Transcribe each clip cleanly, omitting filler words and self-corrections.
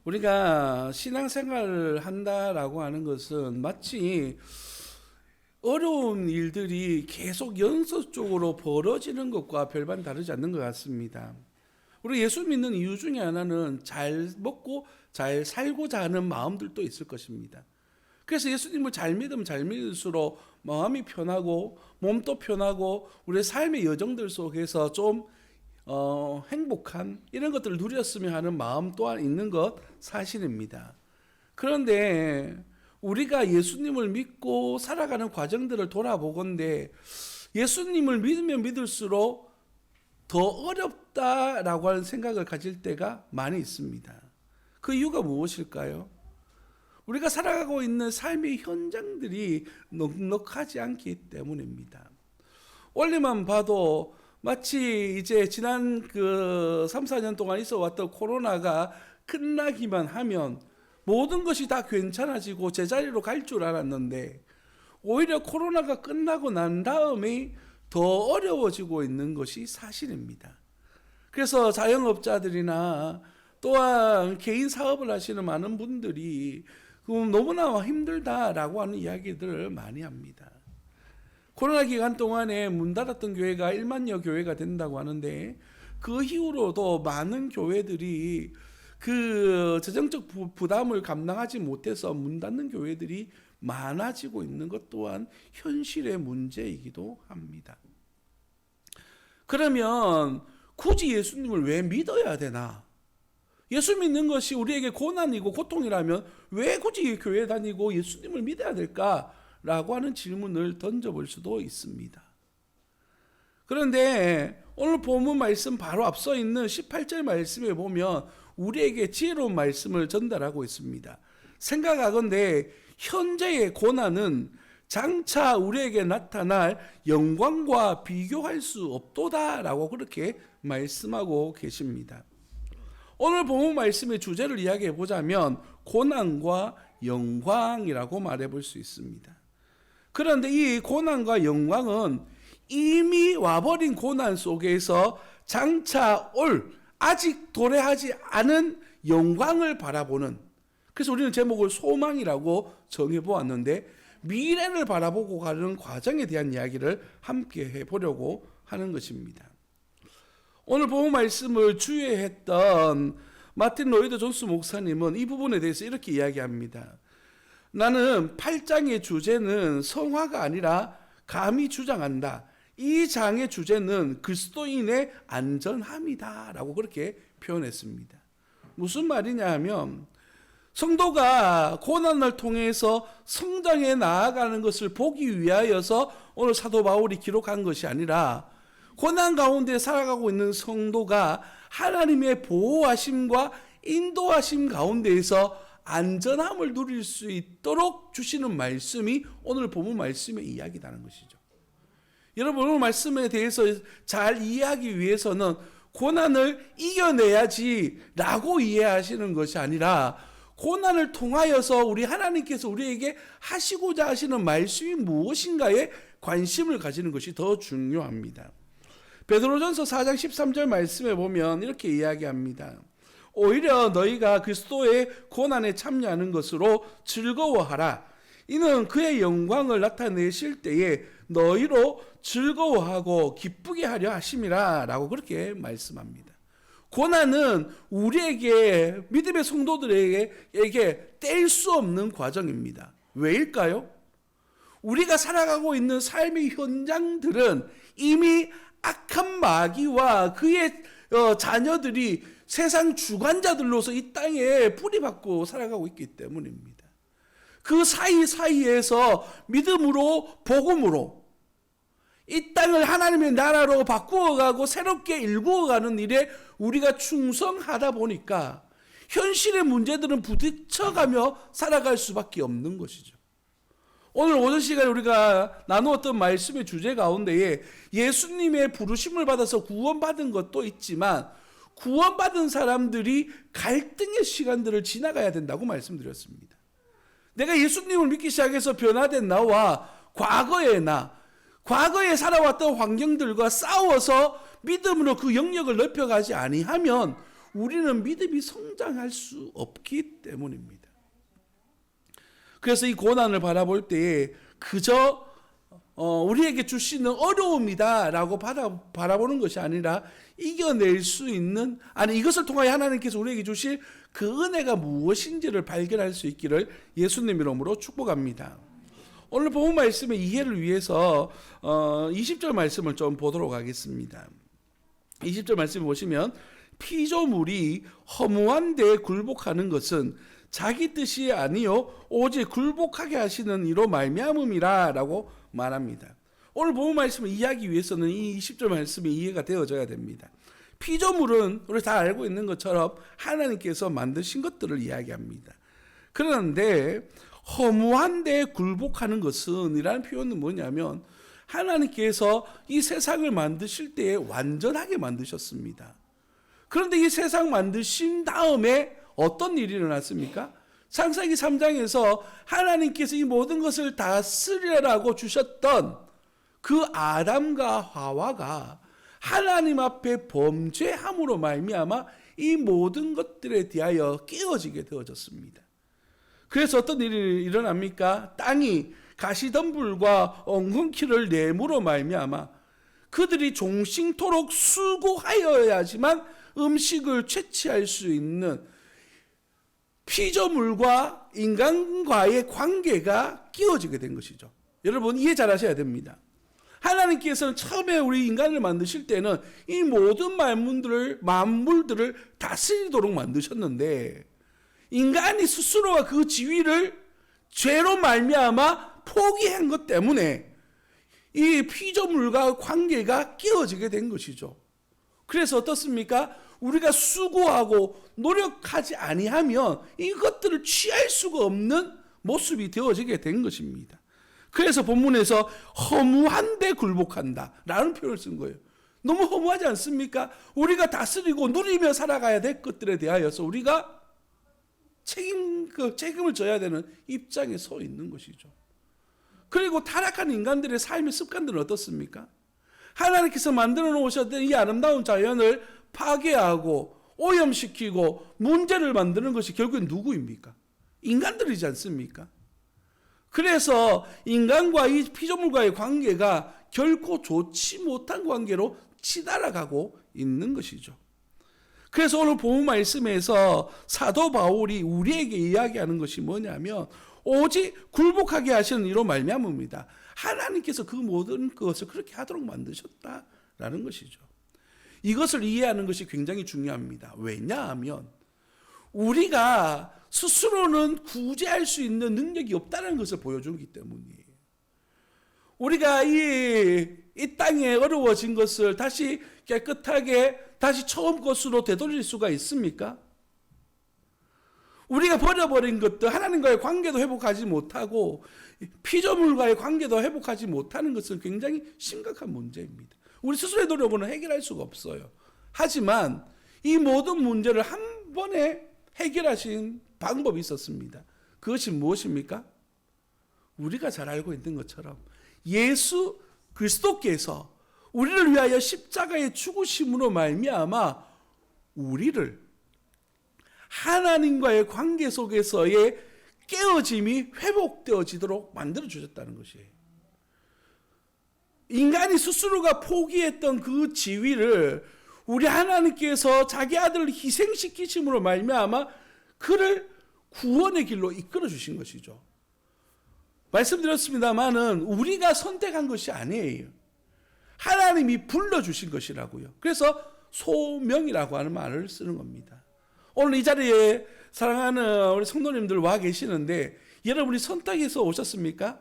우리가 신앙생활을 한다라고 하는 것은 마치 어려운 일들이 계속 연속적으로 벌어지는 것과 별반 다르지 않는 것 같습니다. 우리 예수 믿는 이유 중에 하나는 잘 먹고 잘 살고자 하는 마음들도 있을 것입니다. 그래서 예수님을 잘 믿으면 잘 믿을수록 마음이 편하고 몸도 편하고 우리의 삶의 여정들 속에서 좀 행복한 이런 것들을 누렸으면 하는 마음 또한 있는 것 사실입니다. 그런데 우리가 예수님을 믿고 살아가는 과정들을 돌아보건대 예수님을 믿으면 믿을수록 더 어렵다라고 하는 생각을 가질 때가 많이 있습니다. 그 이유가 무엇일까요? 우리가 살아가고 있는 삶의 현장들이 넉넉하지 않기 때문입니다. 원리만 봐도 마치 이제 지난 3, 4년 동안 있어 왔던 코로나가 끝나기만 하면 모든 것이 다 괜찮아지고 제자리로 갈 줄 알았는데 오히려 코로나가 끝나고 난 다음에 더 어려워지고 있는 것이 사실입니다. 그래서 자영업자들이나 또한 개인 사업을 하시는 많은 분들이 너무나 힘들다라고 하는 이야기들을 많이 합니다. 코로나 기간 동안에 문 닫았던 교회가 1만여 교회가 된다고 하는데 그 이후로도 많은 교회들이 그 재정적 부담을 감당하지 못해서 문 닫는 교회들이 많아지고 있는 것 또한 현실의 문제이기도 합니다. 그러면 굳이 예수님을 왜 믿어야 되나? 예수 믿는 것이 우리에게 고난이고 고통이라면 왜 굳이 교회 다니고 예수님을 믿어야 될까라고 하는 질문을 던져볼 수도 있습니다. 그런데 오늘 본문 말씀 바로 앞서 있는 18절 말씀에 보면 우리에게 지혜로운 말씀을 전달하고 있습니다. 생각하건대 현재의 고난은 장차 우리에게 나타날 영광과 비교할 수 없도다라고 그렇게 말씀하고 계십니다. 오늘 본문 말씀의 주제를 이야기해 보자면 고난과 영광이라고 말해 볼 수 있습니다. 그런데 이 고난과 영광은 이미 와버린 고난 속에서 장차 올 아직 도래하지 않은 영광을 바라보는, 그래서 우리는 제목을 소망이라고 정해보았는데 미래를 바라보고 가는 과정에 대한 이야기를 함께 해보려고 하는 것입니다. 오늘 본문 말씀을 주의했던 마틴 로이드 존스 목사님은 이 부분에 대해서 이렇게 이야기합니다. 나는 8장의 주제는 성화가 아니라 감히 주장한다. 이 장의 주제는 그리스도인의 안전함이다 라고 그렇게 표현했습니다. 무슨 말이냐 하면 성도가 고난을 통해서 성장해 나아가는 것을 보기 위하여서 오늘 사도 바울이 기록한 것이 아니라 고난 가운데 살아가고 있는 성도가 하나님의 보호하심과 인도하심 가운데에서 안전함을 누릴 수 있도록 주시는 말씀이 오늘 본문 말씀의 이야기라는 것이죠. 여러분, 오늘 말씀에 대해서 잘 이해하기 위해서는 고난을 이겨내야지 라고 이해하시는 것이 아니라 고난을 통하여서 우리 하나님께서 우리에게 하시고자 하시는 말씀이 무엇인가에 관심을 가지는 것이 더 중요합니다. 베드로전서 4장 13절 말씀에 보면 이렇게 이야기합니다. 오히려 너희가 그리스도의 고난에 참여하는 것으로 즐거워하라. 이는 그의 영광을 나타내실 때에 너희로 즐거워하고 기쁘게 하려 하심이라 라고 그렇게 말씀합니다. 고난은 우리에게 믿음의 성도들에게 뗄 수 없는 과정입니다. 왜일까요? 우리가 살아가고 있는 삶의 현장들은 이미 악한 마귀와 그의 자녀들이 세상 주관자들로서 이 땅에 뿌리박고 살아가고 있기 때문입니다. 그 사이사이에서 믿음으로 복음으로 이 땅을 하나님의 나라로 바꾸어가고 새롭게 일구어가는 일에 우리가 충성하다 보니까 현실의 문제들은 부딪혀가며 살아갈 수밖에 없는 것이죠. 오늘 오전 시간에 우리가 나누었던 말씀의 주제 가운데에 예수님의 부르심을 받아서 구원받은 것도 있지만 구원받은 사람들이 갈등의 시간들을 지나가야 된다고 말씀드렸습니다. 내가 예수님을 믿기 시작해서 변화된 나와 과거에 살아왔던 환경들과 싸워서 믿음으로 그 영역을 넓혀가지 아니하면 우리는 믿음이 성장할 수 없기 때문입니다. 그래서 이 고난을 바라볼 때에 그저 우리에게 주시는 어려움이다라고 바라보는 것이 아니라 이겨낼 수 있는, 아니 이것을 통하여 하나님께서 우리에게 주실 그 은혜가 무엇인지를 발견할 수 있기를 예수님 이름으로 축복합니다. 오늘 본문 말씀의 이해를 위해서 20절 말씀을 좀 보도록 하겠습니다. 20절 말씀 보시면 피조물이 허무한 데 굴복하는 것은 자기 뜻이 아니요 오직 굴복하게 하시는 이로 말미암음이라 라고 말합니다. 오늘 본문 말씀을 이해하기 위해서는 이 20절 말씀이 이해가 되어져야 됩니다. 피조물은 우리 다 알고 있는 것처럼 하나님께서 만드신 것들을 이야기합니다. 그런데 허무한 데 굴복하는 것은 이라는 표현은 뭐냐면 하나님께서 이 세상을 만드실 때에 완전하게 만드셨습니다. 그런데 이 세상 만드신 다음에 어떤 일이 일어났습니까? 창세기 3장에서 하나님께서 이 모든 것을 다스리라고 주셨던 그 아담과 하와가 하나님 앞에 범죄함으로 말미암아 이 모든 것들에 대하여 깨어지게 되어졌습니다. 그래서 어떤 일이 일어납니까? 땅이 가시덤불과 엉겅퀴를 내므로 말미암아 그들이 종신토록 수고하여야지만 음식을 채취할 수 있는 피조물과 인간과의 관계가 끼어지게 된 것이죠. 여러분 이해 잘 하셔야 됩니다. 하나님께서는 처음에 우리 인간을 만드실 때는 이 모든 만물들을 다스리도록 만드셨는데 인간이 스스로가 그 지위를 죄로 말미암아 포기한 것 때문에 이 피조물과 관계가 끼어지게 된 것이죠. 그래서 어떻습니까? 우리가 수고하고 노력하지 아니하면 이것들을 취할 수가 없는 모습이 되어지게 된 것입니다. 그래서 본문에서 허무한 데 굴복한다 라는 표현을 쓴 거예요. 너무 허무하지 않습니까? 우리가 다스리고 누리며 살아가야 될 것들에 대하여서 우리가 책임을 져야 되는 입장에 서 있는 것이죠. 그리고 타락한 인간들의 삶의 습관들은 어떻습니까? 하나님께서 만들어 놓으셨던 이 아름다운 자연을 파괴하고 오염시키고 문제를 만드는 것이 결국엔 누구입니까? 인간들이지 않습니까? 그래서 인간과 이 피조물과의 관계가 결코 좋지 못한 관계로 치달아가고 있는 것이죠. 그래서 오늘 본문 말씀에서 사도 바울이 우리에게 이야기하는 것이 뭐냐면 오직 굴복하게 하시는 이로 말미암습니다. 하나님께서 그 모든 것을 그렇게 하도록 만드셨다라는 것이죠. 이것을 이해하는 것이 굉장히 중요합니다. 왜냐하면 우리가 스스로는 구제할 수 있는 능력이 없다는 것을 보여주기 때문이에요. 우리가 이 땅에 어려워진 것을 다시 깨끗하게 다시 처음 것으로 되돌릴 수가 있습니까? 우리가 버려버린 것들, 하나님과의 관계도 회복하지 못하고 피조물과의 관계도 회복하지 못하는 것은 굉장히 심각한 문제입니다. 우리 스스로의 노력으로는 해결할 수가 없어요. 하지만 이 모든 문제를 한 번에 해결하신 방법이 있었습니다. 그것이 무엇입니까? 우리가 잘 알고 있는 것처럼 예수 그리스도께서 우리를 위하여 십자가의 죽으심으로 말미암아 우리를 하나님과의 관계 속에서의 깨어짐이 회복되어지도록 만들어 주셨다는 것이에요. 인간이 스스로가 포기했던 그 지위를 우리 하나님께서 자기 아들을 희생시키심으로 말미암아 그를 구원의 길로 이끌어 주신 것이죠. 말씀드렸습니다마는 우리가 선택한 것이 아니에요. 하나님이 불러주신 것이라고요. 그래서 소명이라고 하는 말을 쓰는 겁니다. 오늘 이 자리에 사랑하는 우리 성도님들 와 계시는데 여러분이 선택해서 오셨습니까?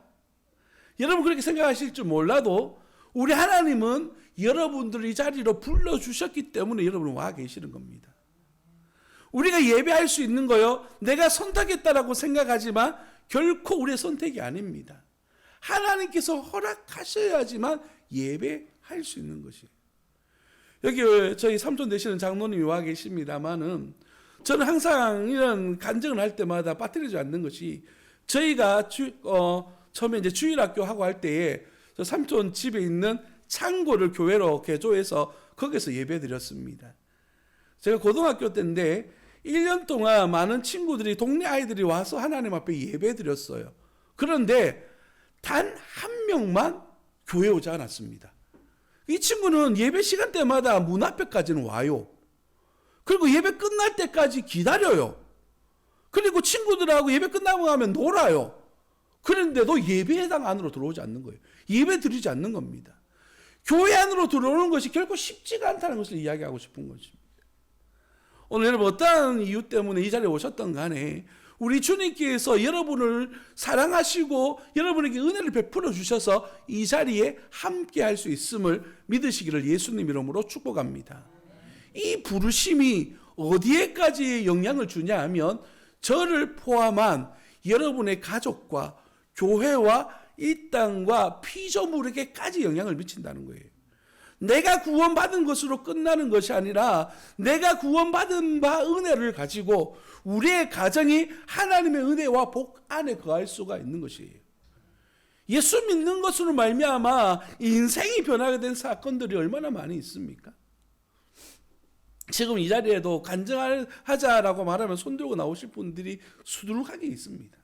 여러분 그렇게 생각하실 줄 몰라도 우리 하나님은 여러분들을 이 자리로 불러주셨기 때문에 여러분 와 계시는 겁니다. 우리가 예배할 수 있는 거요, 내가 선택했다라고 생각하지만 결코 우리의 선택이 아닙니다. 하나님께서 허락하셔야지만 예배할 수 있는 것이에요. 여기 저희 삼촌 되시는 장로님이 와 계십니다만은 저는 항상 이런 간증을 할 때마다 빠뜨리지 않는 것이 저희가 처음에 이제 주일학교 하고 할 때에 저 삼촌 집에 있는 창고를 교회로 개조해서 거기서 예배 드렸습니다. 제가 고등학교 때인데 1년 동안 많은 친구들이 동네 아이들이 와서 하나님 앞에 예배 드렸어요. 그런데 단 한 명만 교회 오지 않았습니다. 이 친구는 예배 시간 때마다 문 앞에까지는 와요. 그리고 예배 끝날 때까지 기다려요. 그리고 친구들하고 예배 끝나고 하면 놀아요. 그런데도 예배당 안으로 들어오지 않는 거예요. 예배 드리지 않는 겁니다. 교회 안으로 들어오는 것이 결코 쉽지가 않다는 것을 이야기하고 싶은 것입니다. 오늘 여러분 어떠한 이유 때문에 이 자리에 오셨던 간에 우리 주님께서 여러분을 사랑하시고 여러분에게 은혜를 베풀어 주셔서 이 자리에 함께 할 수 있음을 믿으시기를 예수님 이름으로 축복합니다. 이 부르심이 어디에까지 영향을 주냐 하면 저를 포함한 여러분의 가족과 교회와 이 땅과 피조물에게까지 영향을 미친다는 거예요. 내가 구원받은 것으로 끝나는 것이 아니라 내가 구원받은 바 은혜를 가지고 우리의 가정이 하나님의 은혜와 복 안에 거할 수가 있는 것이에요. 예수 믿는 것으로 말미암아 인생이 변하게 된 사건들이 얼마나 많이 있습니까? 지금 이 자리에도 간증하자라고 말하면 손들고 나오실 분들이 수두룩하게 있습니다.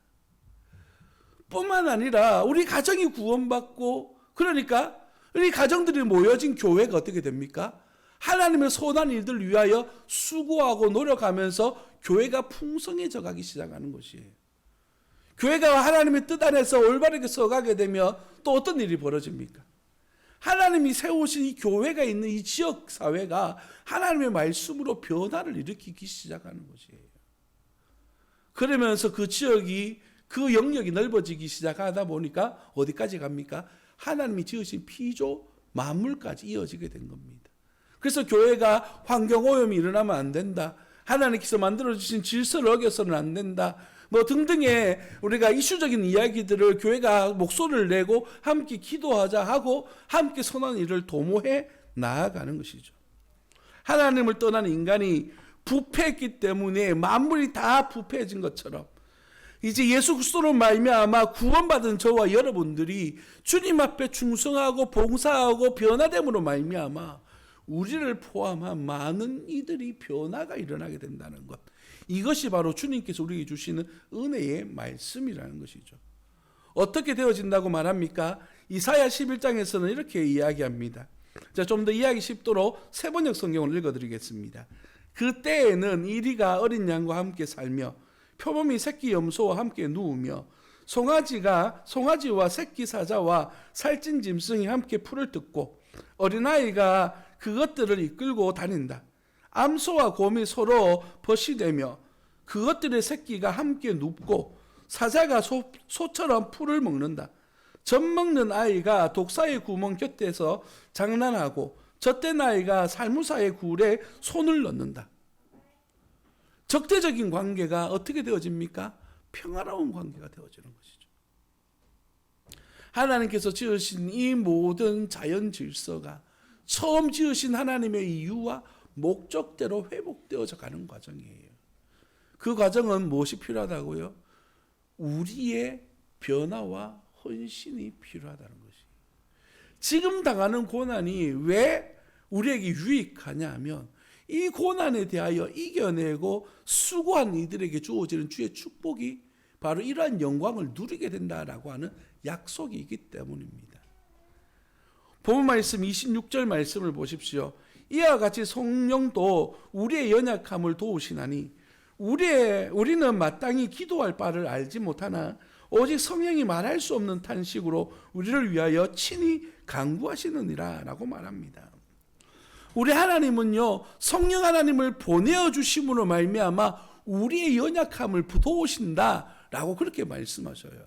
뿐만 아니라 우리 가정이 구원받고 그러니까 우리 가정들이 모여진 교회가 어떻게 됩니까? 하나님의 선한 일들을 위하여 수고하고 노력하면서 교회가 풍성해져 가기 시작하는 것이에요. 교회가 하나님의 뜻 안에서 올바르게 서가게 되면 또 어떤 일이 벌어집니까? 하나님이 세우신 이 교회가 있는 이 지역 사회가 하나님의 말씀으로 변화를 일으키기 시작하는 것이에요. 그러면서 그 지역이 그 영역이 넓어지기 시작하다 보니까 어디까지 갑니까? 하나님이 지으신 피조 만물까지 이어지게 된 겁니다. 그래서 교회가 환경오염이 일어나면 안 된다. 하나님께서 만들어주신 질서를 어겨서는 안 된다. 뭐 등등의 우리가 이슈적인 이야기들을 교회가 목소리를 내고 함께 기도하자 하고 함께 선한 일을 도모해 나아가는 것이죠. 하나님을 떠난 인간이 부패했기 때문에 만물이 다 부패해진 것처럼 이제 예수 그리스도로 말미암아 구원받은 저와 여러분들이 주님 앞에 충성하고 봉사하고 변화됨으로 말미암아 우리를 포함한 많은 이들이 변화가 일어나게 된다는 것. 이것이 바로 주님께서 우리에게 주시는 은혜의 말씀이라는 것이죠. 어떻게 되어진다고 말합니까? 이사야 11장에서는 이렇게 이야기합니다. 자, 좀 더 이해하기 쉽도록 세번역 성경을 읽어드리겠습니다. 그때에는 이리가 어린 양과 함께 살며 표범이 새끼 염소와 함께 누우며 송아지와 새끼 사자와 살찐 짐승이 함께 풀을 뜯고 어린아이가 그것들을 이끌고 다닌다. 암소와 곰이 서로 벗이되며 그것들의 새끼가 함께 눕고 사자가 소처럼 풀을 먹는다. 젖 먹는 아이가 독사의 구멍 곁에서 장난하고 젖된 아이가 살무사의 굴에 손을 넣는다. 적대적인 관계가 어떻게 되어집니까? 평화로운 관계가 되어지는 것이죠. 하나님께서 지으신 이 모든 자연 질서가 처음 지으신 하나님의 이유와 목적대로 회복되어져 가는 과정이에요. 그 과정은 무엇이 필요하다고요? 우리의 변화와 헌신이 필요하다는 것이에요. 지금 당하는 고난이 왜 우리에게 유익하냐 하면 이 고난에 대하여 이겨내고 수고한 이들에게 주어지는 주의 축복이 바로 이러한 영광을 누리게 된다라고 하는 약속이 있기 때문입니다. 본문 말씀 26절 말씀을 보십시오. 이와 같이 성령도 우리의 연약함을 도우시나니 우리는 마땅히 기도할 바를 알지 못하나 오직 성령이 말할 수 없는 탄식으로 우리를 위하여 친히 간구하시느니라 라고 말합니다. 우리 하나님은요 성령 하나님을 보내어 주심으로 말미암아 우리의 연약함을 도우신다라고 그렇게 말씀하셔요.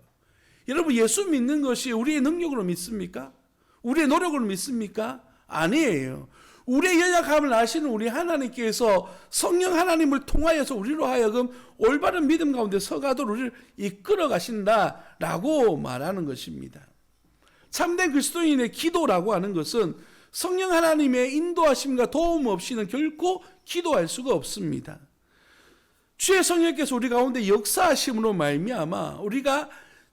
여러분 예수 믿는 것이 우리의 능력으로 믿습니까? 우리의 노력으로 믿습니까? 아니에요. 우리의 연약함을 아시는 우리 하나님께서 성령 하나님을 통하여서 우리로 하여금 올바른 믿음 가운데 서가도록 우리를 이끌어 가신다라고 말하는 것입니다. 참된 그리스도인의 기도라고 하는 것은 성령 하나님의 인도하심과 도움 없이는 결코 기도할 수가 없습니다. 주의 성령께서 우리 가운데 역사하심으로 말미암아 우리가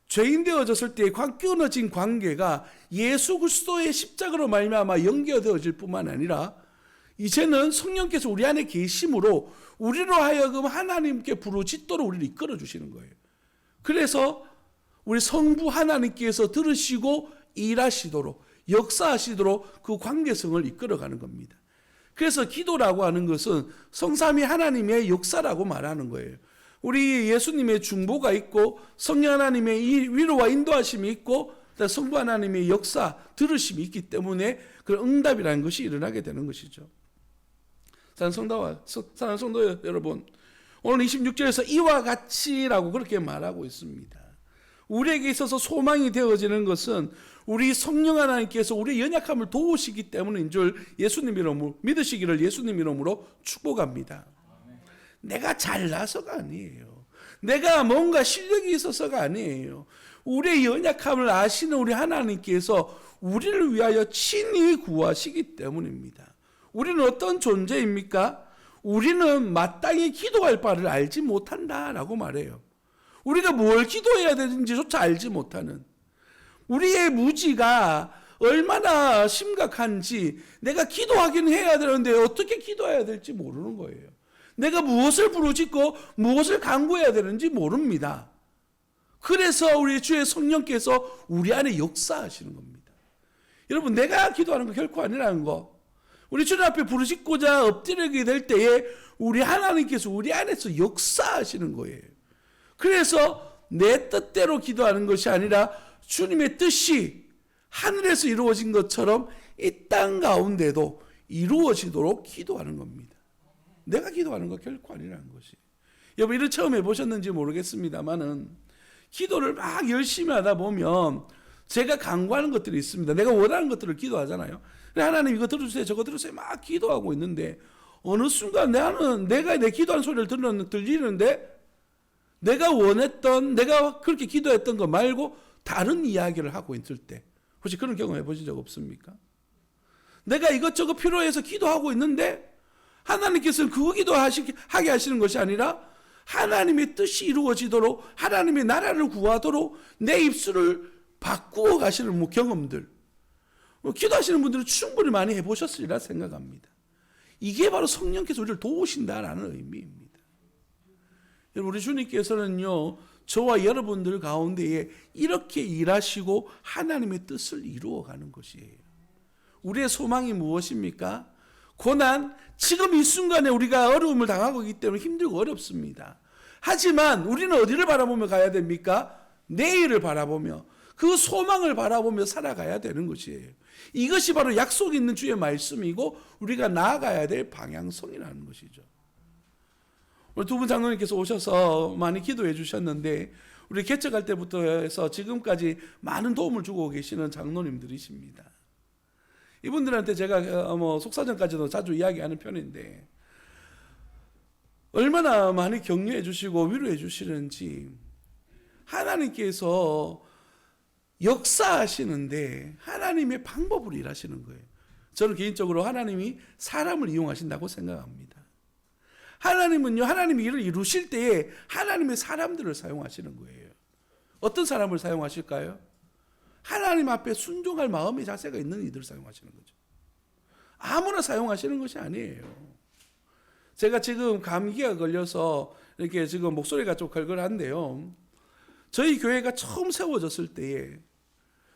죄인 되어졌을 때 끊어진 관계가 예수 그리스도의 십자가로 말미암아 연결되어질 뿐만 아니라 이제는 성령께서 우리 안에 계심으로 우리로 하여금 하나님께 부르짖도록 우리를 이끌어 주시는 거예요. 그래서 우리 성부 하나님께서 들으시고 일하시도록, 역사하시도록 그 관계성을 이끌어가는 겁니다. 그래서 기도라고 하는 것은 성삼위 하나님의 역사라고 말하는 거예요. 우리 예수님의 중보가 있고 성령 하나님의 위로와 인도하심이 있고 성부 하나님의 역사, 들으심이 있기 때문에 그런 응답이라는 것이 일어나게 되는 것이죠. 사랑하는 성도 여러분, 오늘 26절에서 이와 같이라고 그렇게 말하고 있습니다. 우리에게 있어서 소망이 되어지는 것은 우리 성령 하나님께서 우리의 연약함을 도우시기 때문인 줄 예수님 이름으로 믿으시기를 예수님 이름으로 축복합니다. 내가 잘나서가 아니에요. 내가 뭔가 실력이 있어서가 아니에요. 우리의 연약함을 아시는 우리 하나님께서 우리를 위하여 친히 구하시기 때문입니다. 우리는 어떤 존재입니까? 우리는 마땅히 기도할 바를 알지 못한다라고 말해요. 우리가 뭘 기도해야 되는지조차 알지 못하는, 우리의 무지가 얼마나 심각한지 내가 기도하긴 해야 되는데 어떻게 기도해야 될지 모르는 거예요. 내가 무엇을 부르짖고 무엇을 간구해야 되는지 모릅니다. 그래서 우리 주의 성령께서 우리 안에 역사하시는 겁니다. 여러분, 내가 기도하는 거 결코 아니라는 거, 우리 주님 앞에 부르짖고자 엎드리게 될 때에 우리 하나님께서 우리 안에서 역사하시는 거예요. 그래서 내 뜻대로 기도하는 것이 아니라 주님의 뜻이 하늘에서 이루어진 것처럼 이 땅 가운데도 이루어지도록 기도하는 겁니다. 내가 기도하는 거 결코 아니라는 것이. 여러분, 이런 처음 해보셨는지 모르겠습니다만은 기도를 막 열심히 하다 보면 제가 간구하는 것들이 있습니다. 내가 원하는 것들을 기도하잖아요. 하나님 이거 들어주세요, 저거 들어주세요 막 기도하고 있는데 어느 순간 내가 내 기도하는 소리를 들리는데 내가 원했던, 내가 그렇게 기도했던 거 말고 다른 이야기를 하고 있을 때, 혹시 그런 경험 해보신 적 없습니까? 내가 이것저것 필요해서 기도하고 있는데 하나님께서는 그거 기도하게 하시는 것이 아니라 하나님의 뜻이 이루어지도록, 하나님의 나라를 구하도록 내 입술을 바꾸어 가시는 경험들, 기도하시는 분들은 충분히 많이 해보셨으리라 생각합니다. 이게 바로 성령께서 우리를 도우신다라는 의미입니다. 여러분, 우리 주님께서는요, 저와 여러분들 가운데에 이렇게 일하시고 하나님의 뜻을 이루어가는 것이에요. 우리의 소망이 무엇입니까? 고난, 지금 이 순간에 우리가 어려움을 당하고 있기 때문에 힘들고 어렵습니다. 하지만 우리는 어디를 바라보며 가야 됩니까? 내일을 바라보며, 그 소망을 바라보며 살아가야 되는 것이에요. 이것이 바로 약속 있는 주의 말씀이고 우리가 나아가야 될 방향성이라는 것이죠. 우리 두 분 장로님께서 오셔서 많이 기도해 주셨는데 우리 개척할 때부터 해서 지금까지 많은 도움을 주고 계시는 장로님들이십니다. 이분들한테 제가 속사정까지도 자주 이야기하는 편인데 얼마나 많이 격려해 주시고 위로해 주시는지, 하나님께서 역사하시는데 하나님의 방법으로 일하시는 거예요. 저는 개인적으로 하나님이 사람을 이용하신다고 생각합니다. 하나님은요, 하나님이 일을 이루실 때에 하나님의 사람들을 사용하시는 거예요. 어떤 사람을 사용하실까요? 하나님 앞에 순종할 마음의 자세가 있는 이들을 사용하시는 거죠. 아무나 사용하시는 것이 아니에요. 제가 지금 감기가 걸려서 이렇게 지금 목소리가 좀 걸걸한데요. 저희 교회가 처음 세워졌을 때에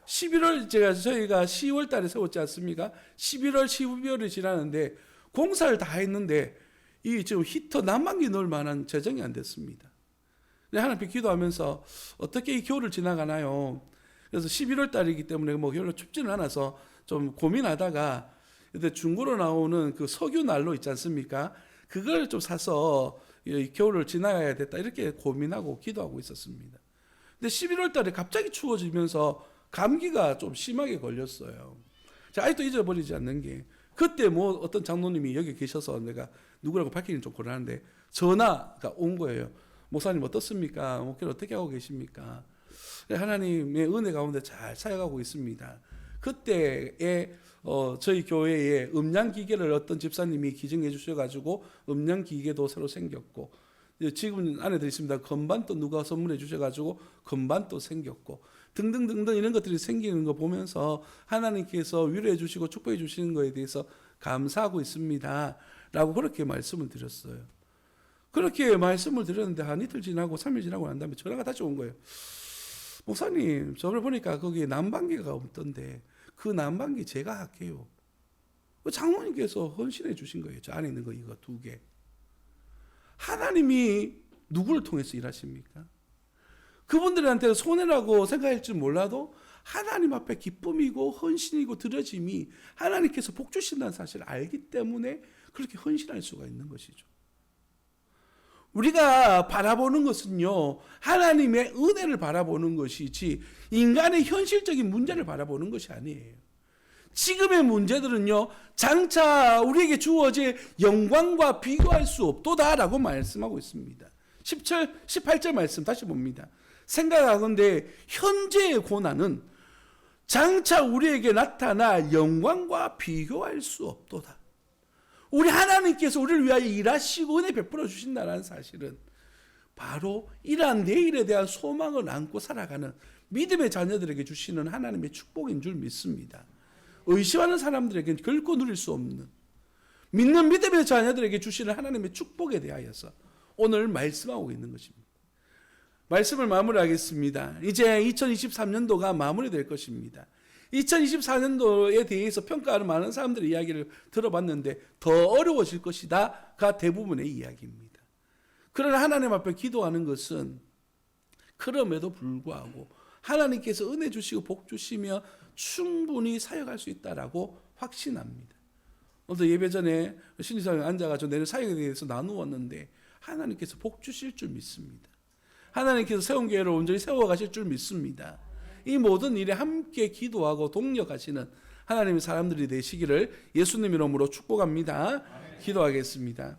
저희가 10월 달에 세웠지 않습니까? 11월, 12월이 지나는데 공사를 다 했는데 이 지금 히터 난방기 넣을 만한 재정이 안 됐습니다. 하나님께 기도하면서 어떻게 이 겨울을 지나가나요? 그래서 11월 달이기 때문에 겨울에 춥지는 않아서 좀 고민하다가 그때 중고로 나오는 그 석유 난로 있지 않습니까? 그걸 좀 사서 이 겨울을 지나가야 됐다 이렇게 고민하고 기도하고 있었습니다. 근데 11월 달에 갑자기 추워지면서 감기가 좀 심하게 걸렸어요. 제가 아직도 잊어버리지 않는 게, 그때 어떤 장로님이 여기 계셔서 내가 누구라고 밝히기는 좀 곤란한데 전화가 온 거예요. 목사님 어떻습니까? 목회를 어떻게 하고 계십니까? 하나님의 은혜 가운데 잘 살아가고 있습니다. 그때에 저희 교회에 음량기계를 어떤 집사님이 기증해 주셔가지고 음량기계도 새로 생겼고, 지금 안에 들어있습니다. 건반도 누가 선물해 주셔가지고 건반도 생겼고 등등등등 이런 것들이 생기는 거 보면서 하나님께서 위로해 주시고 축복해 주시는 거에 대해서 감사하고 있습니다. 라고 그렇게 말씀을 드렸어요. 그렇게 말씀을 드렸는데 한 이틀 지나고 3일 지나고 난 다음에 전화가 다시 온 거예요. 목사님, 저번에 보니까 거기에 난방기가 없던데 그 난방기 제가 할게요. 장모님께서 헌신해 주신 거예요. 저 안에 있는 거 이거 2개. 하나님이 누구를 통해서 일하십니까? 그분들한테 손해라고 생각할 줄 몰라도 하나님 앞에 기쁨이고 헌신이고 드려짐이 하나님께서 복 주신다는 사실을 알기 때문에 그렇게 헌신할 수가 있는 것이죠. 우리가 바라보는 것은요, 하나님의 은혜를 바라보는 것이지 인간의 현실적인 문제를 바라보는 것이 아니에요. 지금의 문제들은요, 장차 우리에게 주어질 영광과 비교할 수 없도다라고 말씀하고 있습니다. 18절 말씀 다시 봅니다. 생각하건대 현재의 고난은 장차 우리에게 나타날 영광과 비교할 수 없도다. 우리 하나님께서 우리를 위하여 일하시고 은혜 베풀어 주신다는 사실은 바로 이러한 내일에 대한 소망을 안고 살아가는 믿음의 자녀들에게 주시는 하나님의 축복인 줄 믿습니다. 의심하는 사람들에게는 결코 누릴 수 없는 믿는 믿음의 자녀들에게 주시는 하나님의 축복에 대하여서 오늘 말씀하고 있는 것입니다. 말씀을 마무리하겠습니다. 이제 2023년도가 마무리될 것입니다. 2024년도에 대해서 평가하는 많은 사람들의 이야기를 들어봤는데 더 어려워질 것이다가 대부분의 이야기입니다. 그러나 하나님 앞에 기도하는 것은 그럼에도 불구하고 하나님께서 은혜 주시고 복 주시며 충분히 사역할 수 있다라고 확신합니다. 오늘 예배 전에 신리사에 앉아가지고 내년 사역에 대해서 나누었는데 하나님께서 복 주실 줄 믿습니다. 하나님께서 세운 교회를 온전히 세워가실 줄 믿습니다. 이 모든 일에 함께 기도하고 동력하시는 하나님의 사람들이 되시기를 예수님 이름으로 축복합니다. 기도하겠습니다.